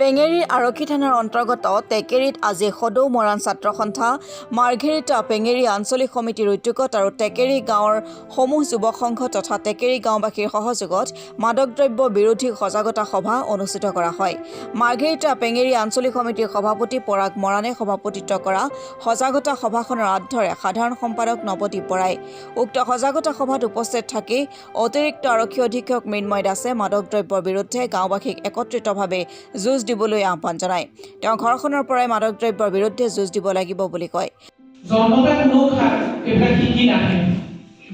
পেঙেৰী আৰক্ষী থানাৰ অন্তৰ্গত টেকেৰীত আজি সদৌ মৰাণ ছাত্ৰ সন্থা মাৰ্ঘেৰিটা পেঙেৰী আঞ্চলিক সমিতিৰ উদ্যোগত আৰু টেকেৰী গাঁৱৰ সমূহ যুৱক সংঘ তথা টেকেৰী গাঁওবাসীৰ সহযোগত মাদক দ্ৰব্য বিৰোধী সজাগতা সভা অনুষ্ঠিত কৰা হয়। মাৰ্ঘেৰিটা পেঙেৰী আঞ্চলিক সমিতিৰ সভাপতি পৰাগ মৰাণে সভাপতিত্ব কৰা সজাগতা সভাখনৰ আধ্যৰে সাধাৰণ সম্পাদক নৱদ্বীপ বৰাই। উক্ত সজাগতা সভাত উপস্থিত থাকি অতিৰিক্ত আৰক্ষী অধীক্ষক মৃন্ময় দাসে মাদক দ্ৰব্যৰ বিৰুদ্ধে গাঁওবাসীক একত্ৰিতভাৱে যুঁজ দিবলৈ আহ্বান জনায়। তেওঁ ঘৰখনৰ পৰাই মাদক দ্ৰব্যৰ বিৰুদ্ধে যুঁজ দিব লাগিব বুলি কয়। জন্মতে কোনো এইবিলাক শিকি নাহে।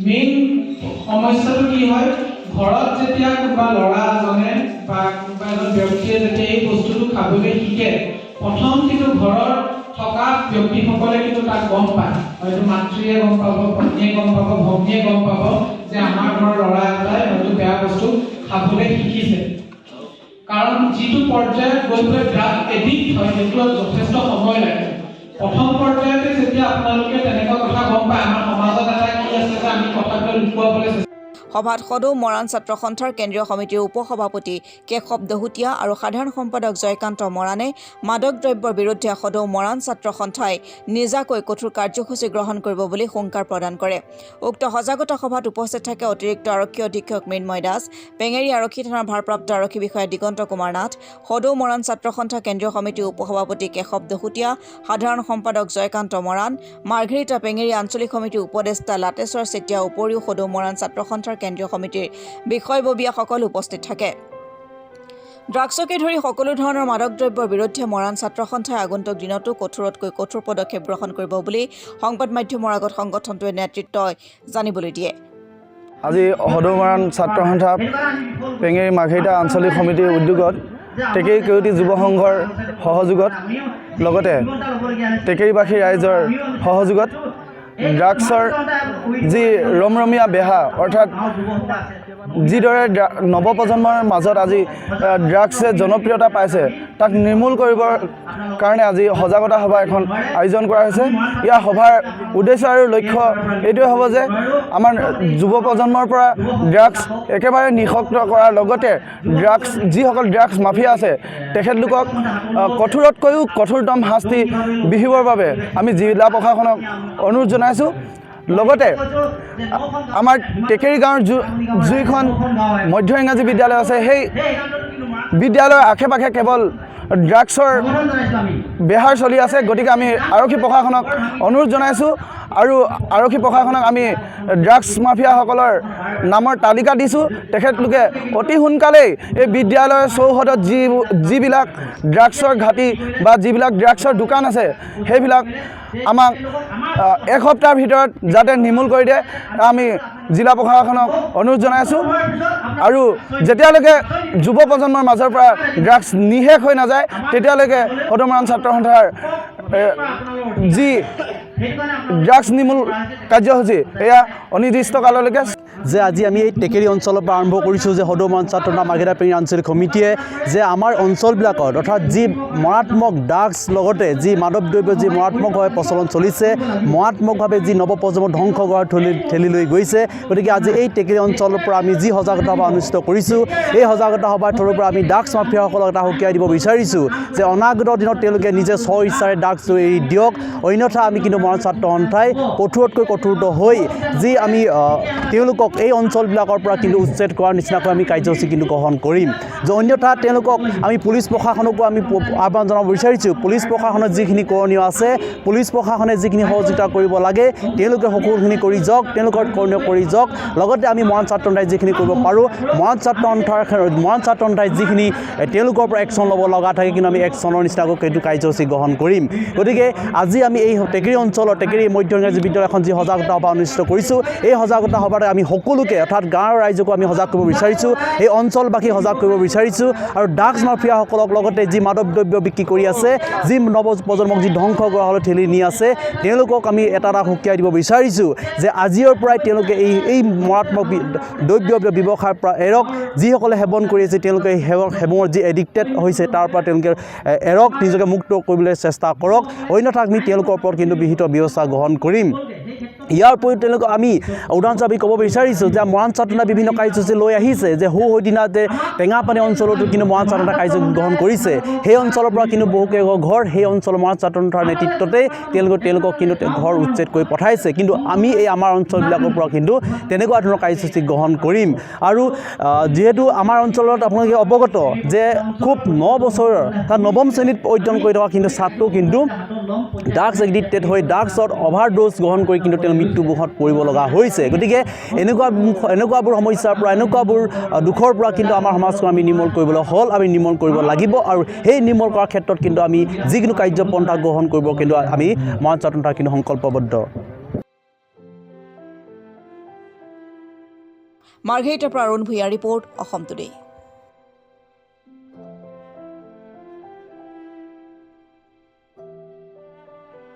মেইন সমস্যাটো কি হয়, ঘৰত যেতিয়া কোনোবা ল'ৰা এজনে বা কোনোবা এজন ব্যক্তিয়ে যেতিয়া এই বস্তুটো খাবলৈ শিকে, প্ৰথম কিন্তু ঘৰৰ থকা ব্যক্তিসকলে কিন্তু তাক গম পায়। হয়তো মাতৃয়ে গম পাব, পত্নীয়ে গম পাব, ভগ্নীয়ে গম পাব যে আমাৰ ঘৰৰ ল'ৰা এটাই হয়তো বেয়া বস্তু খাবলৈ শিকিছে। কাৰণ যিটো পৰ্যায়ত গৈ পেলাই ড্ৰাগ এডিক্ট হয় সেইটো যথেষ্ট সময় লাগে। প্ৰথম পৰ্যায়তে যেতিয়া আপোনালোকে তেনেকুৱা কথা গম পায়, আমাৰ সমাজত এটা কি আছে যে আমি কথাটো লুকুৱাবলৈ চেষ্টা। সভাত সদৌ মৰাণ ছাত্ৰ সন্থাৰ কেন্দ্ৰীয় সমিতিৰ উপসভাপতি কেশৱ দহুতীয়া আৰু সাধাৰণ সম্পাদক জয়কান্ত মৰাণে মাদক দ্ৰব্যৰ বিৰুদ্ধে সদৌ মৰাণ ছাত্ৰ সন্থাই নিজাকৈ কঠোৰ কাৰ্যসূচী গ্ৰহণ কৰিব বুলি হুংকাৰ প্ৰদান কৰে। উক্ত সজাগতা সভাত উপস্থিত থাকে অতিৰিক্ত আৰক্ষী অধীক্ষক মৃন্ময় দাস, পেঙেৰী আৰক্ষী থানাৰ ভাৰপ্ৰাপ্ত আৰক্ষী বিষয়া দিগন্ত কুমাৰ নাথ, সদৌ মৰাণ ছাত্ৰ সন্থা কেন্দ্ৰীয় সমিতিৰ উপসভাপতি কেশৱ দহুতীয়া, সাধাৰণ সম্পাদক জয়কান্ত মৰাণ, মাৰ্ঘেৰিটা পেঙেৰী আঞ্চলিক সমিতিৰ উপদেষ্টা লাটেশ্বৰ চেতিয়াৰ উপৰিও সদৌ মৰাণ ছাত্ৰ সন্থাৰ কেন্দ্ৰীয় সমিতিৰ বিষয়ববীয়াসকল উপস্থিত থাকে। ড্ৰাগছকে ধৰি সকলো ধৰণৰ মাদক দ্ৰব্যৰ বিৰুদ্ধে মৰাণ ছাত্ৰ সন্থাই আগন্তুক দিনতো কঠোৰতকৈ কঠোৰ পদক্ষেপ গ্ৰহণ কৰিব বুলি সংবাদ মাধ্যমৰ আগত সংগঠনটোৱে নেতৃত্বই জানিবলৈ দিয়ে। আজি সদৌ মৰাণ ছাত্ৰ সন্থা পেঙেৰী মাৰ্ঘেৰিটা আঞ্চলিক সমিতিৰ উদ্যোগত টেকেৰী কেওটি যুৱ সংঘৰ সহযোগত লগতে টেকেৰীবাসী ৰাইজৰ সহযোগত ড্ৰাগছৰ যি ৰমৰমীয়া বেহা অৰ্থাৎ যিদৰে নৱপ্ৰজন্মৰ মাজত আজি ড্ৰাগছে জনপ্ৰিয়তা পাইছে তাক নিৰ্মূল কৰিবৰ কাৰণে আজি সজাগতা সভা এখন আয়োজন কৰা হৈছে। ইয়াৰ সভাৰ উদ্দেশ্য আৰু লক্ষ্য এইটোৱে হ'ব যে আমাৰ যুৱ প্ৰজন্মৰ পৰা ড্ৰাগছ একেবাৰে নিষিদ্ধ কৰাৰ লগতে ড্ৰাগছ যিসকল ড্ৰাগছ মাফিয়া আছে তেখেতলোকক কঠোৰতকৈও কঠোৰতম শাস্তি বিহিবৰ বাবে আমি জিলা প্ৰশাসনক অনুৰোধ জনাইছোঁ। লগতে আমাৰ টেকেৰী গাঁৱৰ যিখন মধ্য ইংৰাজী বিদ্যালয় আছে সেই বিদ্যালয়ৰ আশে পাশে কেৱল ড্ৰাগছৰ বেহাৰ চলি আছে। গতিকে আমি আৰক্ষী প্ৰশাসনক অনুৰোধ জনাইছোঁ আৰু আৰক্ষী প্ৰশাসনক আমি ড্ৰাগছ মাফিয়াসকলৰ নামৰ তালিকা দিছোঁ। তেখেতলোকে অতি সোনকালেই এই বিদ্যালয়ৰ চৌহদত যিবিলাক ড্ৰাগছৰ ঘাটি বা যিবিলাক ড্ৰাগছৰ দোকান আছে সেইবিলাক আমাক এসপ্তাহৰ ভিতৰত যাতে নিৰ্মূল কৰি দিয়ে আমি জিলা প্ৰশাসনক অনুৰোধ জনাইছোঁ। আৰু যেতিয়ালৈকে যুৱ প্ৰজন্মৰ মাজৰ পৰা ড্ৰাগছ নিশেষ হৈ নাযায় তেতিয়ালৈকে সদৌ মৰাণ ছাত্ৰ সন্থাৰ যি ড্ৰাগছ নিৰ্মূল কাৰ্যসূচী এয়া অনিৰ্দিষ্ট কাললৈকে যে আজি আমি এই টেকেৰী অঞ্চলৰ পৰা আৰম্ভ কৰিছোঁ যে সদৌ মৰাণ ছাত্ৰ সন্থা মাৰ্ঘেৰিটা পেঙেৰী আঞ্চলিক সমিতিয়ে যে আমাৰ অঞ্চলবিলাকত অৰ্থাৎ যি মাৰাত্মক ড্ৰাগছ লগতে যি মাদক দ্ৰব্য যি মাৰাত্মকভাৱে প্ৰচলন চলিছে, মাৰাত্মকভাৱে যি নৱপ্ৰজন্ম ধ্বংস কৰাৰ ঠেলি লৈ গৈছে। গতিকে আজি এই টেকেৰী অঞ্চলৰ পৰা আমি যি সজাগতা সভা অনুষ্ঠিত কৰিছোঁ এই সজাগতা সভাৰ থ্ৰুৰ পৰা আমি ড্ৰাগছ মাফিয়াসকলক এটা সকীয়াই দিব বিচাৰিছোঁ যে অনাগত দিনত তেওঁলোকে নিজে স্ব ইচ্ছাৰে ড্ৰাগছটো এৰি দিয়ক। অন্যথা আমি কিন্তু মৰাণ ছাত্ৰ সন্থাই কঠোৰতকৈ কঠোৰতৰ হৈ যি আমি তেওঁলোকক এই অঞ্চলবিলাকৰ পৰা কিন্তু উচ্ছেদ কৰাৰ নিচিনাকৈ আমি কাৰ্যসূচী কিন্তু গ্ৰহণ কৰিম। যে অন্যথা তেওঁলোকক আমি পুলিচ প্ৰশাসনকো আমি আহ্বান জনাব বিচাৰিছোঁ, পুলিচ প্ৰশাসনৰ যিখিনি কৰণীয় আছে, পুলিচ প্ৰশাসনে যিখিনি সহযোগিতা কৰিব লাগে তেওঁলোকে সকলোখিনি কৰি যাওক, তেওঁলোকৰ কৰণীয় কৰি যাওক। লগতে আমি মৰাণ ছাত্ৰ সন্থাই যিখিনি কৰিব পাৰোঁ, মৰাণ ছাত্ৰ সন্থাই যিখিনি তেওঁলোকৰ পৰা একশ্যন ল'ব লগা থাকে কিন্তু আমি একশ্যনৰ নিচিনাকৈ সেইটো কাৰ্যসূচী গ্ৰহণ কৰিম। গতিকে আজি আমি এই টেকেৰী অঞ্চলৰ টেকেৰী মধ্য ইংৰাজী বিদ্যালয়খন যি সজাগতা সভা অনুষ্ঠিত কৰিছোঁ এই সজাগতা সভাতে আমি সকলোকে অৰ্থাৎ গাঁৱৰ ৰাইজকো আমি সজাগ কৰিব বিচাৰিছোঁ, এই অঞ্চলবাসী সজাগ কৰিব বিচাৰিছোঁ। আৰু ড্ৰাগছ মাফিয়াসকলক লগতে যি মাদক দ্ৰব্য বিক্ৰী কৰি আছে, যি নৱপ্ৰজন্মক যি ধ্বংস কৰালৈ ঠেলি নি আছে তেওঁলোকক আমি এটা সকীয়াই দিব বিচাৰিছোঁ যে আজিৰ পৰাই তেওঁলোকে এই মাৰাত্মক দ্ৰব্য ব্যৱসায়ৰ পৰা এৰক। যিসকলে সেৱন কৰি আছে তেওঁলোকে সেৱনৰ যি এডিক্টেড হৈছে তাৰ পৰা তেওঁলোকে এৰক, নিজকে মুক্ত কৰিবলৈ চেষ্টা কৰক। অন্যথা আমি তেওঁলোকৰ ওপৰত কিন্তু বিহিত ব্যৱস্থা গ্ৰহণ কৰিম। ইয়াৰ উপৰিও তেওঁলোকক আমি উদাহৰণস্বৰূপে ক'ব বিচাৰিছোঁ যে মৰাণ ছাত্ৰনা বিভিন্ন কাৰ্যসূচী লৈ আহিছে যে সেইদিনাতে টেঙাপানী অঞ্চলতো কিন্তু মৰাণ ছাত্ৰনা কাৰ্যসূচী গ্ৰহণ কৰিছে সেই অঞ্চলৰ পৰা কিন্তু বহুকেইঘৰ ঘৰ সেই অঞ্চলৰ মৰাণ ছাত্ৰনাৰ নেতৃত্বতে তেওঁলোকক কিন্তু ঘৰ উচ্ছেদ কৰি পঠাইছে কিন্তু আমি এই আমাৰ অঞ্চলবিলাকৰ পৰা কিন্তু তেনেকুৱা ধৰণৰ কাৰ্যসূচী গ্ৰহণ কৰিম আৰু যিহেতু আমাৰ অঞ্চলত আপোনালোকে অৱগত যে খুব 9 বছৰৰ তাৰ 9ম শ্ৰেণীত অধ্যয়ন কৰি থকা কিন্তু ছাত্ৰ কিন্তু ড্ৰাগছ এডিক্টেড হৈ ড্ৰাগছত অভাৰড'জ গ্ৰহণ কৰি কিন্তু তেওঁ মৃত্যুমুখত পৰিব লগা হৈছে গতিকে এনেকুৱাবোৰ সমস্যাৰ পৰা এনেকুৱাবোৰ দুখৰ পৰা কিন্তু আমাৰ সমাজখন আমি নিৰ্মূল কৰিবলৈ আমি নিৰ্মূল কৰিব লাগিব আৰু সেই নিৰ্মূল কৰাৰ ক্ষেত্ৰত কিন্তু আমি যিকোনো কাৰ্যপন্থা গ্ৰহণ কৰিব কিন্তু আমি মৰাণ ছাত্ৰসন্থাৰ কিন্তু সংকল্পবদ্ধ মাৰ্ঘেৰিটাৰ পৰা অৰুণ ভূঞাৰ ৰিপৰ্ট অসম টুডে।